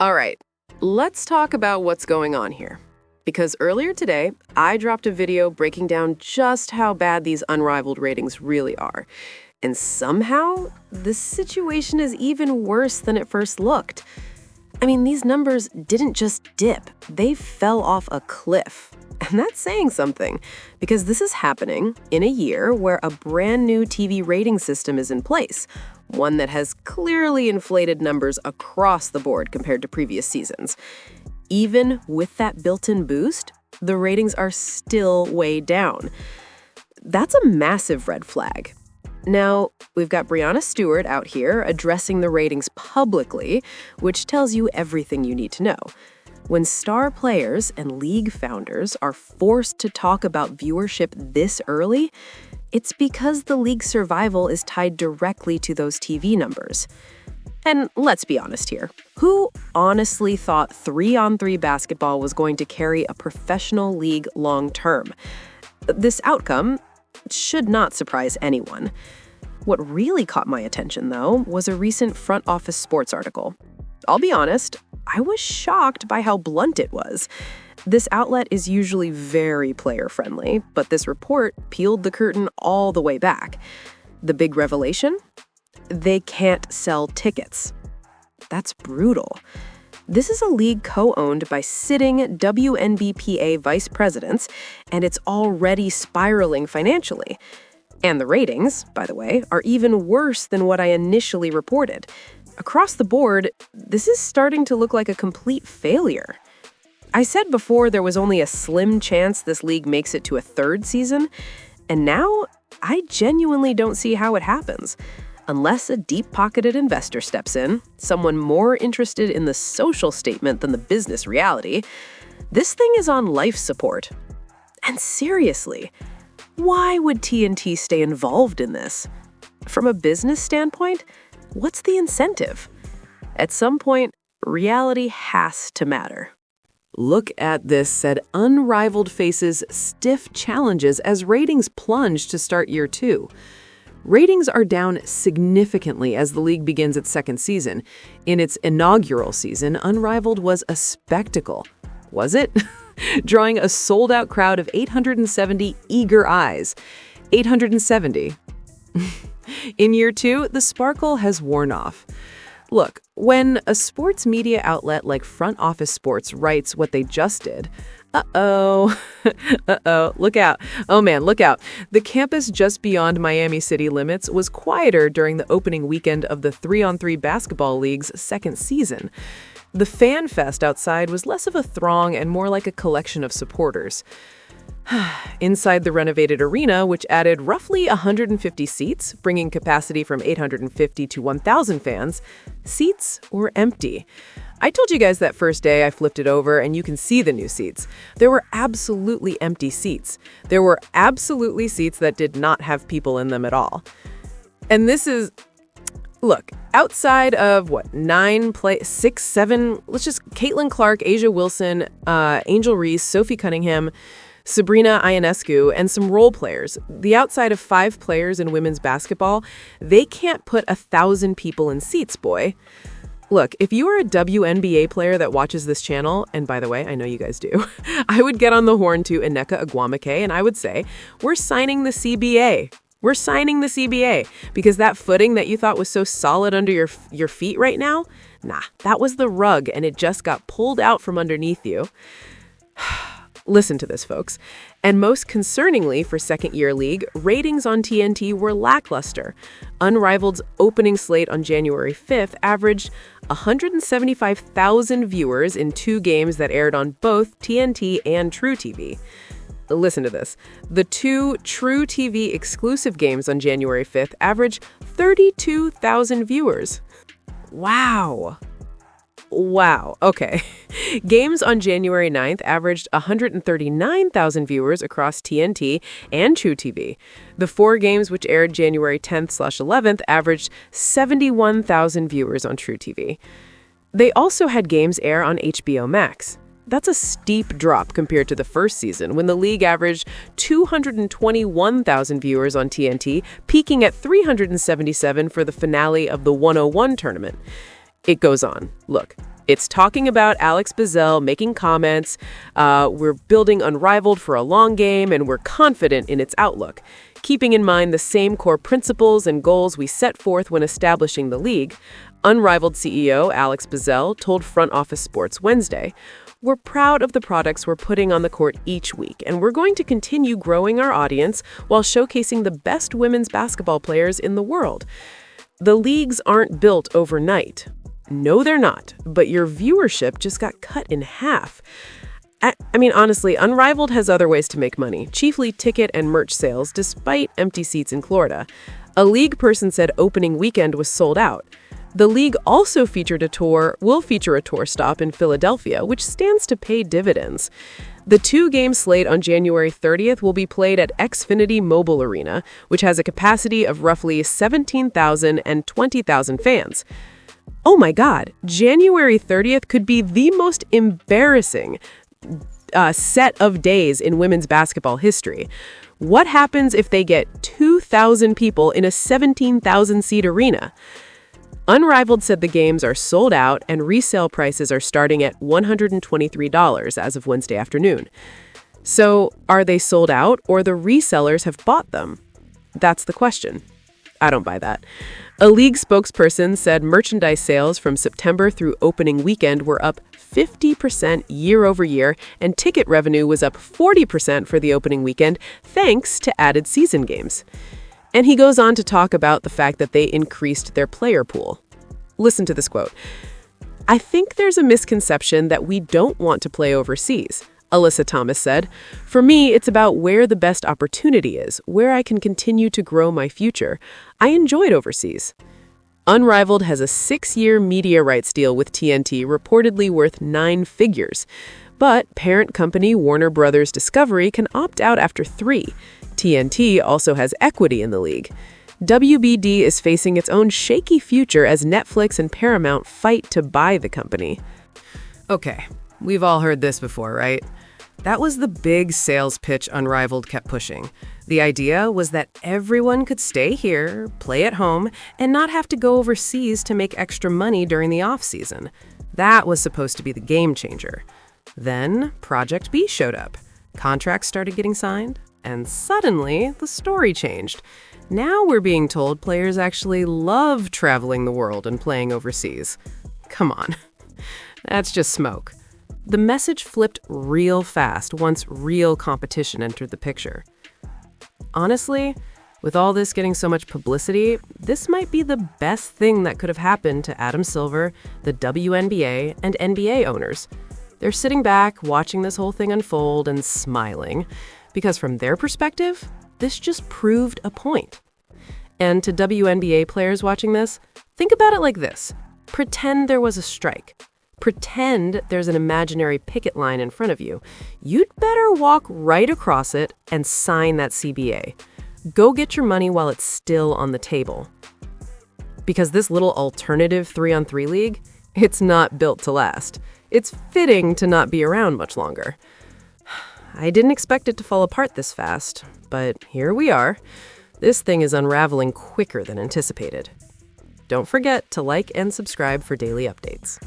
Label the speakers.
Speaker 1: All right, let's talk about what's going on here. Because earlier today, I dropped a video breaking down just how bad these unrivaled ratings really are. And somehow, the situation is even worse than it first looked. I mean, these numbers didn't just dip, they fell off a cliff. And that's saying something, because this is happening in a year where a brand new TV rating system is in place, one that has clearly inflated numbers across the board compared to previous seasons. Even with that built-in boost, the ratings are still way down. That's a massive red flag. Now, we've got Brianna Stewart out here addressing the ratings publicly, which tells you everything you need to know. When star players and league founders are forced to talk about viewership this early, it's because the league's survival is tied directly to those TV numbers. And let's be honest here. Who honestly thought 3-on-3 basketball was going to carry a professional league long term? This outcome should not surprise anyone. What really caught my attention, though, was a recent Front Office Sports article. I'll be honest, I was shocked by how blunt it was. This outlet is usually very player-friendly, but this report peeled the curtain all the way back. The big revelation? They can't sell tickets. That's brutal. This is a league co-owned by sitting WNBPA vice presidents, and it's already spiraling financially. And the ratings, by the way, are even worse than what I initially reported. Across the board, this is starting to look like a complete failure. I said before there was only a slim chance this league makes it to a third season, and now I genuinely don't see how it happens. Unless a deep-pocketed investor steps in, someone more interested in the social statement than the business reality, this thing is on life support. And seriously, why would TNT stay involved in this? From a business standpoint, what's the incentive? At some point, reality has to matter.
Speaker 2: Look at this, said Unrivaled faces stiff challenges as ratings plunge to start year 2. Ratings are down significantly as the league begins its second season. In its inaugural season, Unrivaled was a spectacle. Was it? Drawing a sold-out crowd of 870 eager eyes. 870. In year 2, the sparkle has worn off. Look, when a sports media outlet like Front Office Sports writes what they just did, look out. Oh man, look out. The campus just beyond Miami city limits was quieter during the opening weekend of the 3-on-3 basketball league's second season. The fan fest outside was less of a throng and more like a collection of supporters. Inside the renovated arena, which added roughly 150 seats, bringing capacity from 850 to 1,000 fans, seats were empty. I told you guys that first day I flipped it over and you can see the new seats. There were absolutely empty seats. There were absolutely seats that did not have people in them at all. And this is, look, outside of six, seven, Caitlin Clark, Asia Wilson, Angel Reese, Sophie Cunningham, Sabrina Ionescu, and some role players. The outside of 5 players in women's basketball, they can't put 1,000 people in seats, boy. Look, if you are a WNBA player that watches this channel, and by the way, I know you guys do, I would get on the horn to Nneka Agwamake and I would say, we're signing the CBA. We're signing the CBA because that footing that you thought was so solid under your feet right now, nah, that was the rug and it just got pulled out from underneath you. Listen to this, folks. And most concerningly for second-year league, ratings on TNT were lackluster. Unrivaled's opening slate on January 5th averaged 175,000 viewers in 2 games that aired on both TNT and True TV. Listen to this. The 2 True TV exclusive games on January 5th averaged 32,000 viewers. Wow. Okay. Games on January 9th averaged 139,000 viewers across TNT and True TV. The 4 games which aired January 10th/11th averaged 71,000 viewers on True TV. They also had games air on HBO Max. That's a steep drop compared to the first season, when the league averaged 221,000 viewers on TNT, peaking at 377 for the finale of the 101 tournament. It goes on. Look, It's talking about Alex Bazell making comments, we're building Unrivaled for a long game, and we're confident in its outlook, keeping in mind the same core principles and goals we set forth when establishing the league. Unrivaled CEO Alex Bazell told Front Office Sports Wednesday, "We're proud of the products we're putting on the court each week, and we're going to continue growing our audience while showcasing the best women's basketball players in the world. The leagues aren't built overnight. No, they're not, but your viewership just got cut in half." I mean, honestly, Unrivaled has other ways to make money, chiefly ticket and merch sales, despite empty seats in Florida. A league person said opening weekend was sold out. The league also will feature a tour stop in Philadelphia, which stands to pay dividends. The two-game slate on January 30th will be played at Xfinity Mobile Arena, which has a capacity of roughly 17,000 and 20,000 fans. Oh my God, January 30th could be the most embarrassing set of days in women's basketball history. What happens if they get 2,000 people in a 17,000-seat arena? Unrivaled said the games are sold out and resale prices are starting at $123 as of Wednesday afternoon. So, are they sold out or the resellers have bought them? That's the question. I don't buy that. A league spokesperson said merchandise sales from September through opening weekend were up 50% year over year, and ticket revenue was up 40% for the opening weekend, thanks to added season games. And he goes on to talk about the fact that they increased their player pool. Listen to this quote. "I think there's a misconception that we don't want to play overseas," Alyssa Thomas said. "For me, it's about where the best opportunity is, where I can continue to grow my future. I enjoyed overseas." Unrivaled has a 6-year media rights deal with TNT, reportedly worth 9 figures. But parent company Warner Bros. Discovery can opt out after 3. TNT also has equity in the league. WBD is facing its own shaky future as Netflix and Paramount fight to buy the company. Okay, we've all heard this before, right? That was the big sales pitch Unrivaled kept pushing. The idea was that everyone could stay here, play at home, and not have to go overseas to make extra money during the off-season. That was supposed to be the game changer. Then Project B showed up. Contracts started getting signed, and suddenly the story changed. Now we're being told players actually love traveling the world and playing overseas. Come on. That's just smoke. The message flipped real fast once real competition entered the picture. Honestly, with all this getting so much publicity, this might be the best thing that could have happened to Adam Silver, the WNBA, and NBA owners. They're sitting back, watching this whole thing unfold and smiling, because from their perspective, this just proved a point. And to WNBA players watching this, think about it like this. Pretend there was a strike. Pretend there's an imaginary picket line in front of you. You'd better walk right across it and sign that CBA. Go get your money while it's still on the table. Because this little alternative 3-on-3 league, it's not built to last. It's fitting to not be around much longer. I didn't expect it to fall apart this fast, but here we are. This thing is unraveling quicker than anticipated. Don't forget to like and subscribe for daily updates.